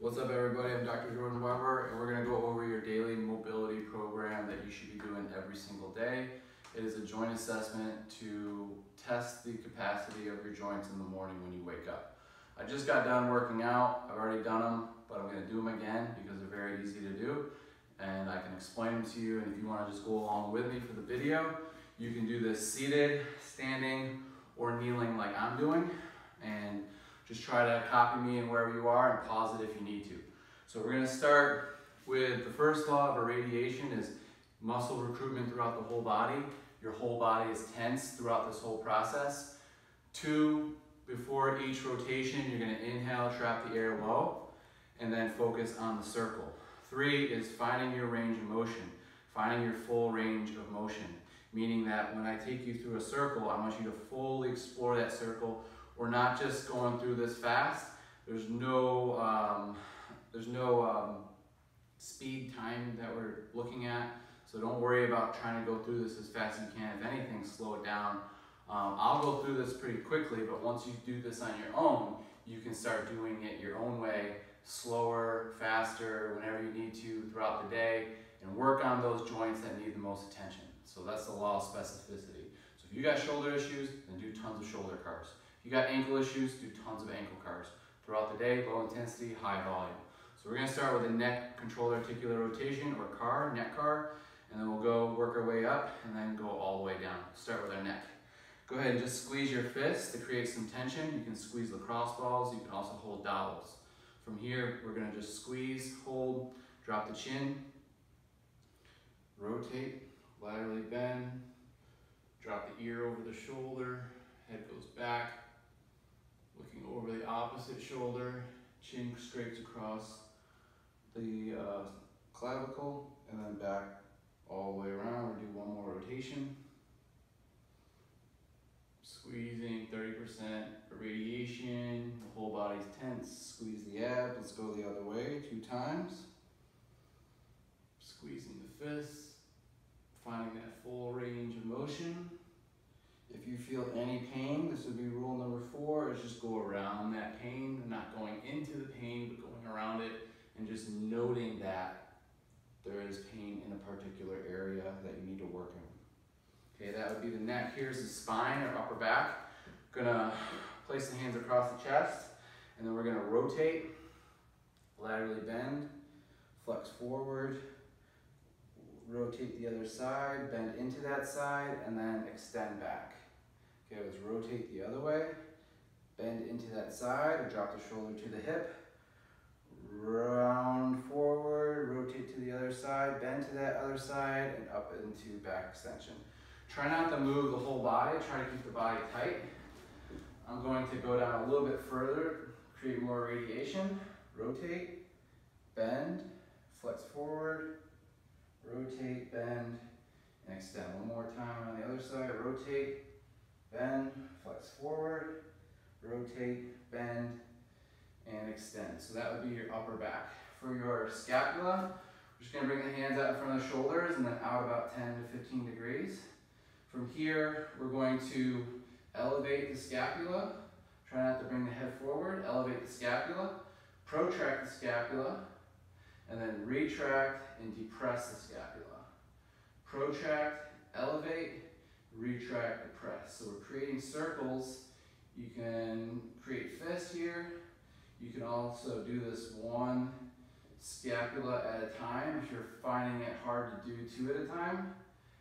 What's up, everybody? I'm Dr. Jordan Weber, and we're going to go over your daily mobility program that you should be doing every single day. It is a joint assessment to test the capacity of your joints in the morning when you wake up. I just got done working out. I've already done them, but I'm going to do them again because they're very easy to do, and I can explain them to you. And if you want to just go along with me for the video, you can do this seated, standing, or kneeling like I'm doing, and just try to copy me in wherever you are and pause it if you need to. So we're gonna start with the first law of irradiation is muscle recruitment throughout the whole body. Your whole body is tense throughout this whole process. 2, before each rotation, you're gonna inhale, trap the air low, and then focus on the circle. 3 is finding your range of motion, finding your full range of motion, meaning that when I take you through a circle, I want you to fully explore that circle. We're not just going through this fast. There's no speed time that we're looking at. So don't worry about trying to go through this as fast as you can. If anything, slow it down. I'll go through this pretty quickly, but once you do this on your own, you can start doing it your own way, slower, faster, whenever you need to throughout the day, and work on those joints that need the most attention. So that's the law of specificity. So if you got shoulder issues, then do tons of shoulder cars. If you got ankle issues, do tons of ankle cars. Throughout the day, low intensity, high volume. So we're gonna start with a neck controlled articular rotation or car, neck car, and then we'll go work our way up and then go all the way down. Start with our neck. Go ahead and just squeeze your fists to create some tension. You can squeeze lacrosse balls, you can also hold dowels. From here, we're gonna just squeeze, hold, drop the chin, rotate, laterally bend, drop the ear over the shoulder, head goes back, looking over the opposite shoulder, chin scrapes across the clavicle, and then back all the way around. We'll do one more rotation. Squeezing 30% irradiation, the whole body's tense. Squeeze the abs, let's go the other way 2 times. Squeezing the fists, finding that full range of motion. If you feel any pain, this would be rule number 4, is just go around that pain, not going into the pain, but going around it and just noting that there is pain in a particular area that you need to work in. Okay, that would be the neck. Here's the spine or upper back. Gonna place the hands across the chest, and then we're gonna rotate, laterally bend, flex forward, rotate the other side, bend into that side, and then extend back. Okay, let's rotate the other way, bend into that side, or drop the shoulder to the hip, round forward, rotate to the other side, bend to that other side, and up into back extension. Try not to move the whole body, try to keep the body tight. I'm going to go down a little bit further, create more radiation, rotate, bend, flex forward, rotate, bend, and extend. One more time on the other side, rotate, bend, flex forward, rotate, bend, and extend. So that would be your upper back. For your scapula, we're just gonna bring the hands out in front of the shoulders and then out about 10 to 15 degrees. From here, we're going to elevate the scapula. Try not to bring the head forward, elevate the scapula, protract the scapula, and then retract and depress the scapula. Protract, elevate, retract, depress. So we're creating circles. You can create fists here. You can also do this one scapula at a time if you're finding it hard to do 2 at a time.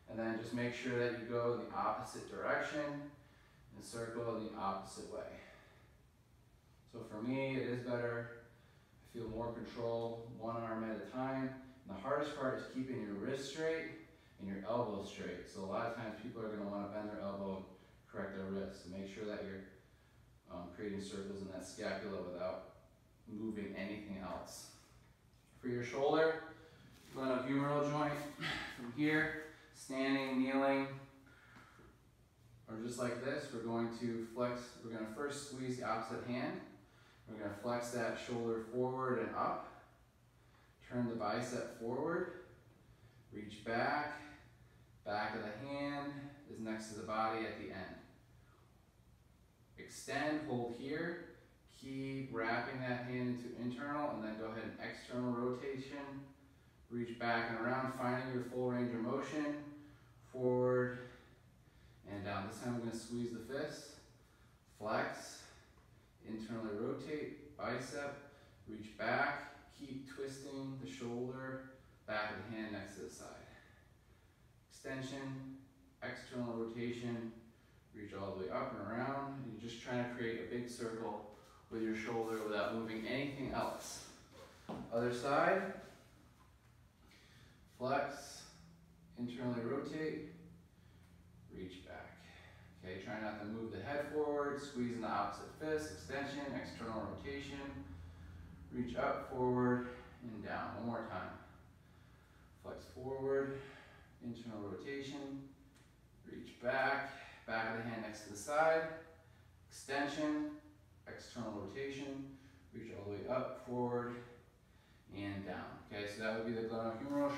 And then just make sure that you go in the opposite direction and circle in the opposite way. So for me, it is better. I feel more control, one arm at a time. And the hardest part is keeping your wrist straight and your elbow straight. So a lot of times people are gonna wanna bend their elbow and correct their wrist. So make sure that you're creating circles in that scapula without moving anything else. For your shoulder, glenohumeral joint, from here, standing, kneeling, or just like this, we're going to flex. We're gonna first squeeze the opposite hand. We're gonna flex that shoulder forward and up. Turn the bicep forward. Reach back. Back of the hand is next to the body at the end. Extend, hold here. Keep wrapping that hand into internal and then go ahead and external rotation. Reach back and around, finding your full range of motion. Forward and down. This time I'm going to squeeze the fist. Flex. Internally rotate. Bicep. Reach back. Keep twisting the shoulder. Back of the hand next to the side. Extension. External rotation. Reach all the way up and around. And you're just trying to create a big circle with your shoulder without moving anything else. Other side. Flex. Internally rotate. Reach back. Okay, try not to move the head forward. Squeeze in the opposite fist. Extension. External rotation. Reach up, forward, and down. One more time. Flex forward. Internal rotation. Reach back. Back of the hand next to the side. Extension. External rotation. Reach all the way up, forward, and down. Okay, so that would be the glenohumeral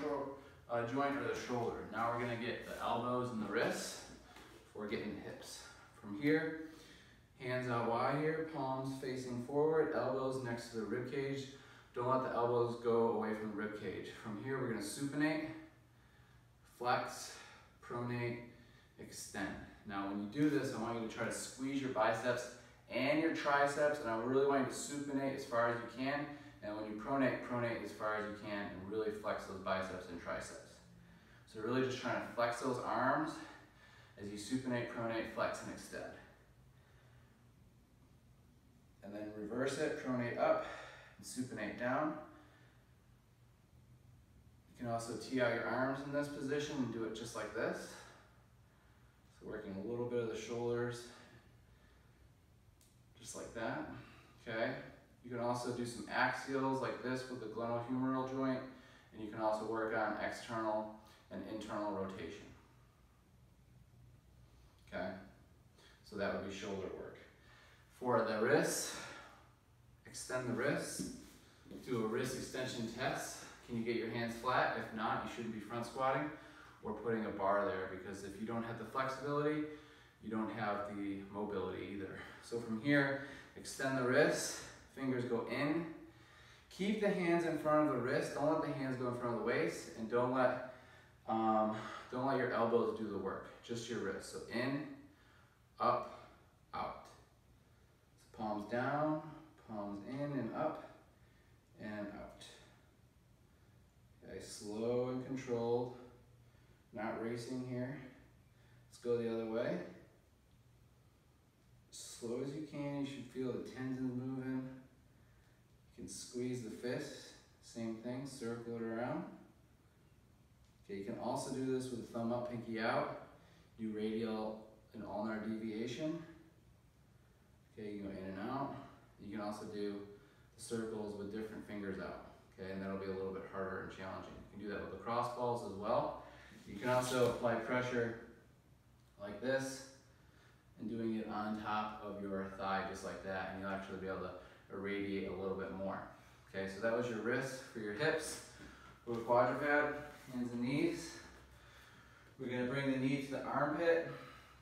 joint or the shoulder. Now we're going to get the elbows and the wrists before getting the hips. From here, hands out wide here, palms facing forward, elbows next to the rib cage. Don't let the elbows go away from the rib cage. From here, we're going to supinate, flex, pronate, extend. Now when you do this, I want you to try to squeeze your biceps and your triceps, and I really want you to supinate as far as you can, and when you pronate, pronate as far as you can, and really flex those biceps and triceps. So really just trying to flex those arms as you supinate, pronate, flex, and extend. And then reverse it, pronate up, and supinate down. You can also tee out your arms in this position and do it just like this. So working a little bit of the shoulders, just like that, okay? You can also do some axials like this with the glenohumeral joint, and you can also work on external and internal rotation. Okay, so that would be shoulder work. For the wrists, extend the wrists, do a wrist extension test. Can you get your hands flat? If not, you shouldn't be front squatting or putting a bar there, because if you don't have the flexibility, you don't have the mobility either. So from here, extend the wrists, fingers go in. Keep the hands in front of the wrist. Don't let the hands go in front of the waist, and don't let your elbows do the work. Just your wrists. So in, up, out. So palms down, palms in and up, and out. Okay, slow and controlled. Not racing here. Let's go the other way. Slow as you can, you should feel the tendons moving. You can squeeze the fist, same thing, circle it around. Okay, you can also do this with thumb up, pinky out. Do radial and ulnar deviation. Okay, you can go in and out. You can also do the circles with different fingers out. Okay, and that'll be a little bit harder and challenging. You can do that with the cross balls as well. You can also apply pressure like this, and doing it on top of your thigh just like that, and you'll actually be able to irradiate a little bit more. Okay, so that was your wrists. For your hips, go to quadruped, hands and knees. We're going to bring the knee to the armpit,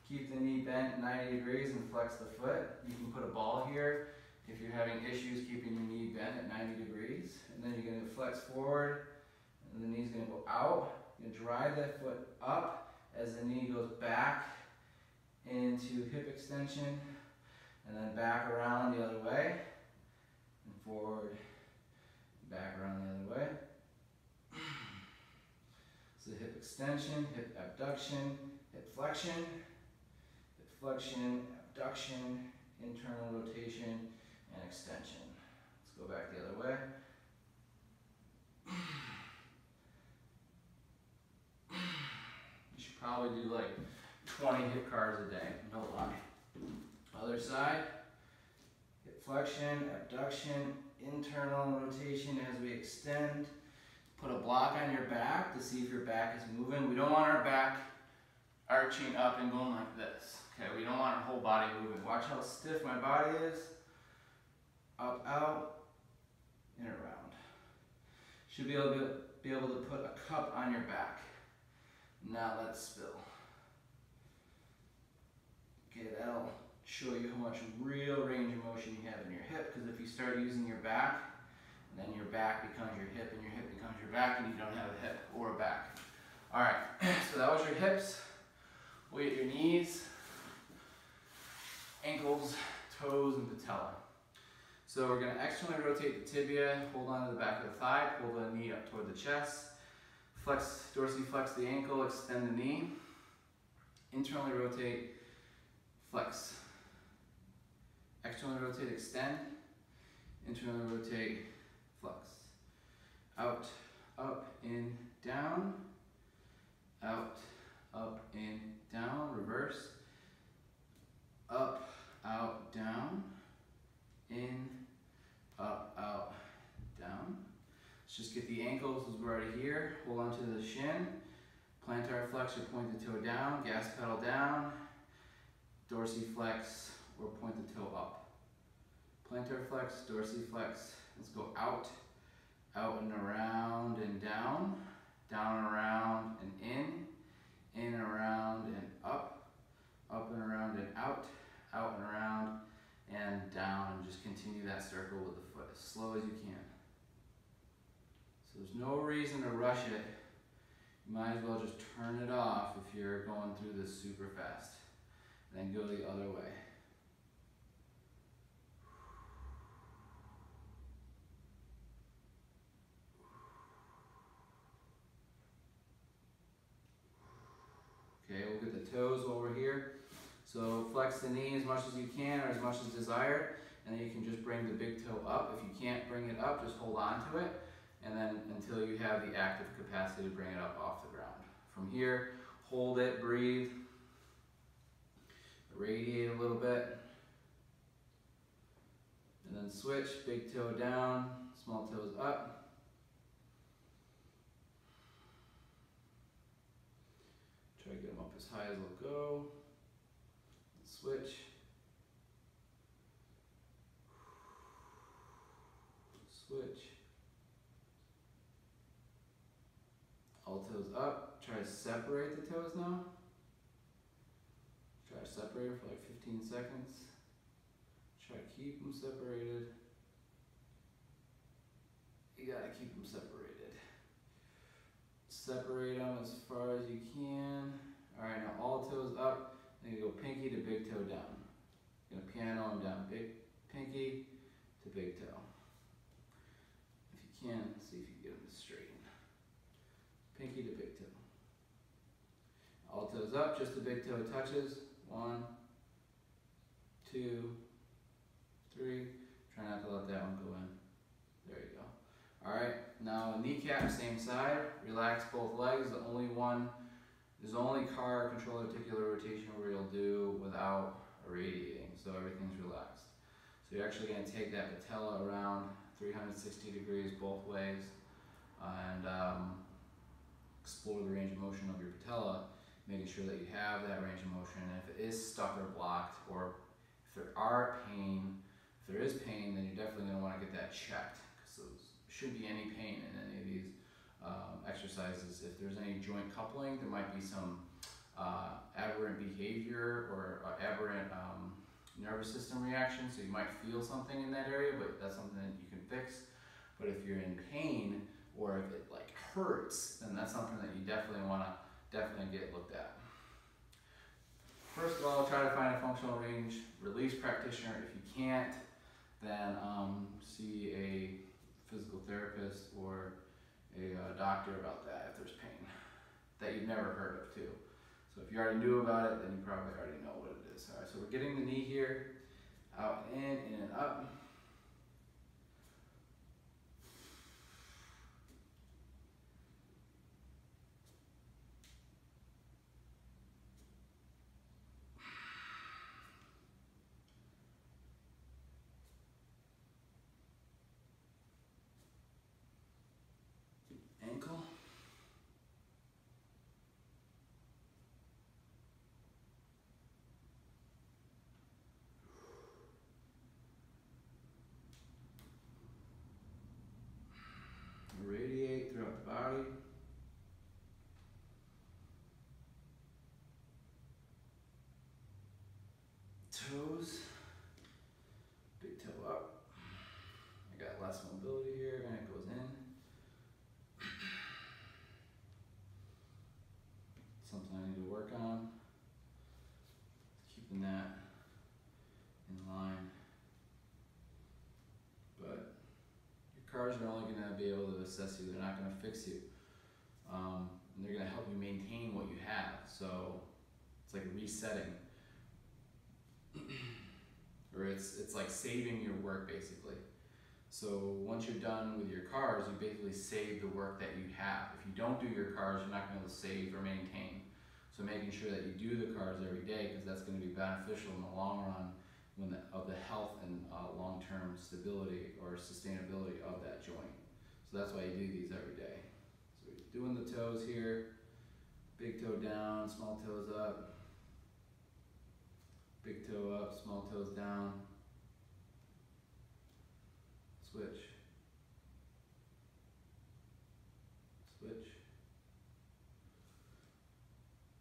keep the knee bent 90 degrees and flex the foot. You can put a ball here if you're having issues keeping your knee bent at 90 degrees. And then you're going to flex forward, and the knee's going to go out. You're going to drive that foot up as the knee goes back into hip extension, and then back around the other way, and forward, back around the other way. So hip extension, hip abduction, hip flexion, abduction, internal rotation, and extension. Let's go back the other way. You should probably do like 20 hip cars a day, no lie. Other side, hip flexion, abduction, internal rotation as we extend. Put a block on your back to see if your back is moving. We don't want our back arching up and going like this. Okay, we don't want our whole body moving. Watch how stiff my body is. Up, out, and around. Should be able to put a cup on your back. Now let's spill. Okay, that'll show you how much real range of motion you have in your hip, because if you start using your back, and then your back becomes your hip, and your hip becomes your back, and you don't have a hip or a back. All right, so that was your hips. We'll get your knees, ankles, toes, and patella. So we're gonna externally rotate the tibia, hold on to the back of the thigh, pull the knee up toward the chest, flex, dorsiflex the ankle, extend the knee, internally rotate, flex. Externally rotate, extend, internally rotate, flex. Out, up, in, down, out, up, in, down, reverse, up, out, down, in, up, out, down. Let's just get the ankles as we're already here. Hold on to the shin. Plantar flex or point the toe down. Gas pedal down. Dorsiflex or point the toe up. Plantar flex, dorsiflex. Let's go out, out and around and down. Down and around and in and around and up and around and out and around and down, and just continue that circle with the foot as slow as you can. So there's no reason to rush it. You might as well just turn it off if you're going through this super fast. Then go the other way. Okay, we'll get the toes over here. So flex the knee as much as you can or as much as desired, and then you can just bring the big toe up. If you can't bring it up, just hold on to it, and then until you have the active capacity to bring it up off the ground. From here, hold it, breathe, radiate a little bit, and then switch, big toe down, small toes up. Try to get them up as high as they'll go. Switch. Switch. All toes up. Try to separate the toes now. Try to separate for like 15 seconds. Try to keep them separated. You gotta keep them separated. Separate them as far as you can. All right, now all toes up. Then you go pinky to big toe down. You're gonna piano them down. Big pinky to big toe. If you can, see if you can get them to straighten. Pinky to big toe. All toes up, just the big toe touches. 1, 2, 3. Try not to let that one go in. There you go. All right, now kneecap, same side. Relax both legs. There's only car controlled articular rotation where you'll do without irradiating, so everything's relaxed. So you're actually going to take that patella around 360 degrees both ways and explore the range of motion of your patella, making sure that you have that range of motion. And if it is stuck or blocked, or if there is pain, then you're definitely going to want to get that checked, because there shouldn't be any pain in any of these exercises. If there's any joint coupling, there might be some aberrant behavior or aberrant nervous system reaction, so you might feel something in that area, but that's something that you can fix. But if you're in pain or if it like hurts, then that's something that you definitely want to get looked at. First of all, try to find a functional range release practitioner. If you can't, then see a physical therapist or a doctor about that if there's pain that you've never heard of too. So if you already knew about it, then you probably already know what it is. All right, so we're getting the knee here, out and in and up. Ankle. something I need to work on. Keeping that in line. But your cars are only going to be able to assess you. They're not going to fix you. And they're going to help you maintain what you have. So it's like resetting. Or it's like saving your work basically. So once you're done with your cars, you basically save the work that you have. If you don't do your cars, you're not going to be able to save or maintain. So making sure that you do the cars every day, because that's going to be beneficial in the long run of the health and long-term stability or sustainability of that joint. So that's why you do these every day. So we're doing the toes here, big toe down, small toes up, big toe up, small toes down, switch, switch,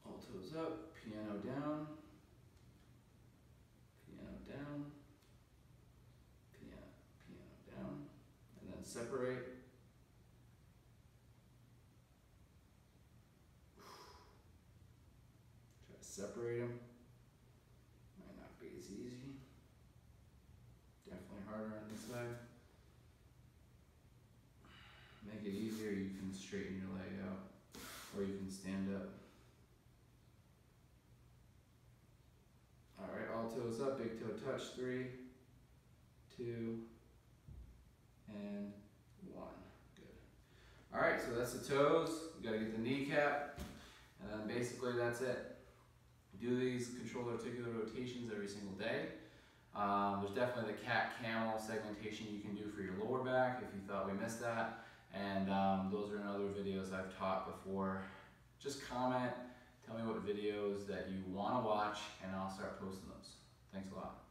all toes up, piano down, piano down, piano, piano down, and then separate. Try to separate them. Might not be as easy. Definitely harder on this side. Make it easier, you can straighten your leg out, or you can stand up. Alright, all toes up, big toe touch, 3, 2, and 1. Good. Alright, so that's the toes. You gotta get the kneecap, and then basically that's it. Do these controlled articular rotations every single day. There's definitely the cat-camel segmentation you can do for your lower back if you thought we missed that. And those are in other videos I've taught before. Just comment, tell me what videos that you want to watch, and I'll start posting those. Thanks a lot.